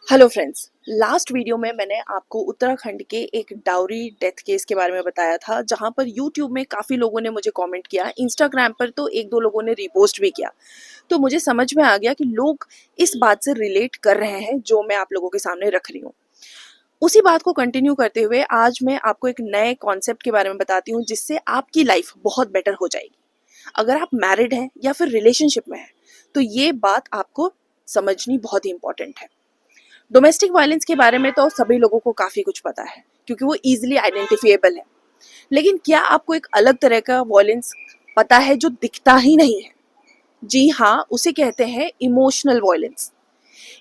Hello friends. Last video में मैंने आपको उत्तराखंड के एक डाउरी डेथ केस के बारे में बताया था, जहां पर यूट्यूब में काफ़ी लोगों ने मुझे कमेंट किया, इंस्टाग्राम पर तो एक दो लोगों ने रीपोस्ट भी किया। तो मुझे समझ में आ गया कि लोग इस बात से रिलेट कर रहे हैं जो मैं आप लोगों के सामने रख रही हूँ। उसी बात को कंटिन्यू करते हुए आज मैं आपको एक नए कॉन्सेप्ट के बारे में बताती हूँ, जिससे आपकी लाइफ बहुत बेटर हो जाएगी। अगर आप मैरिड हैं या फिर रिलेशनशिप में हैं तो ये बात आपको समझनी बहुत ही इंपॉर्टेंट है। डोमेस्टिक वायलेंस के बारे में तो सभी लोगों को काफ़ी कुछ पता है, क्योंकि वो ईजिली आइडेंटिफिएबल है। लेकिन क्या आपको एक अलग तरह का वायलेंस पता है जो दिखता ही नहीं है? जी हाँ, उसे कहते हैं इमोशनल वायलेंस।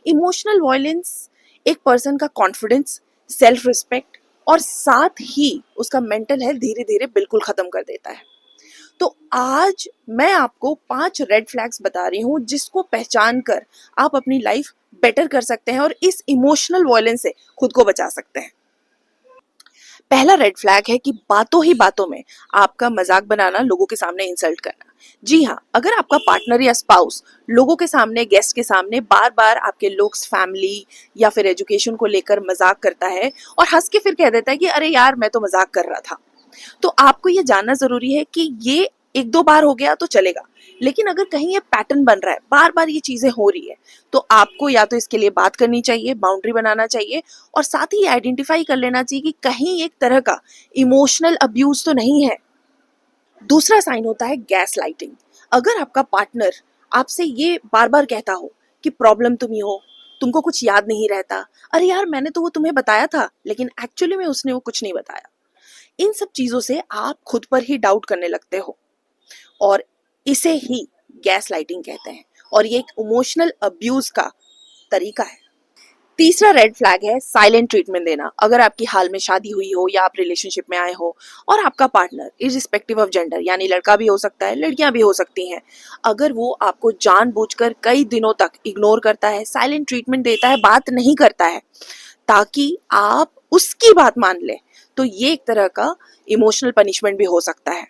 इमोशनल वायलेंस एक पर्सन का कॉन्फिडेंस, सेल्फ रिस्पेक्ट और साथ ही उसका मेंटल हेल्थ धीरे धीरे बिल्कुल ख़त्म कर देता है। तो आज मैं आपको 5 रेड फ्लैग्स बता रही हूँ, जिसको पहचान कर आप अपनी लाइफ बेटर कर सकते हैं और इस इमोशनल वायलेंस से खुद को बचा सकते हैं। पहला रेड फ्लैग है कि बातों ही बातों में आपका मजाक बनाना, लोगों के सामने इंसल्ट करना। जी हाँ, अगर आपका पार्टनर या स्पाउस लोगों के सामने, गेस्ट के सामने बार बार आपके लुक्स, फैमिली या फिर एजुकेशन को लेकर मजाक करता है और हंस के फिर कह देता है कि अरे यार मैं तो मजाक कर रहा था, तो आपको ये जानना जरूरी है कि ये एक दो बार हो गया तो चलेगा, लेकिन अगर कहीं ये पैटर्न बन रहा है, बार बार ये चीजें हो रही है, तो आपको या तो इसके लिए बात करनी चाहिए, बाउंड्री बनाना चाहिए और साथ ही आइडेंटिफाई कर लेना चाहिए कि कहीं एक तरह का इमोशनल अब्यूज तो नहीं है। दूसरा साइन होता है गैस लाइटिंग। अगर आपका पार्टनर आपसे ये बार बार कहता हो कि प्रॉब्लम तुम ही हो, तुमको कुछ याद नहीं रहता, अरे यार मैंने तो वो तुम्हें बताया था, लेकिन एक्चुअली में उसने वो कुछ नहीं बताया, इन सब चीजों से आप खुद पर ही डाउट करने लगते हो और इसे ही गैस लाइटिंग कहते हैं और ये एक इमोशनल अब्यूज का तरीका है। तीसरा रेड फ्लैग है साइलेंट ट्रीटमेंट देना। अगर आपकी हाल में शादी हुई हो या आप रिलेशनशिप में आए हो और आपका पार्टनर इररिस्पेक्टिव ऑफ जेंडर, यानी लड़का भी हो सकता है, लड़कियां भी हो सकती हैं, अगर वो आपको जानबूझकर कई दिनों तक इग्नोर करता है, साइलेंट ट्रीटमेंट देता है, बात नहीं करता है ताकि आप उसकी बात मान लें, तो ये एक तरह का इमोशनल पनिशमेंट भी हो सकता है।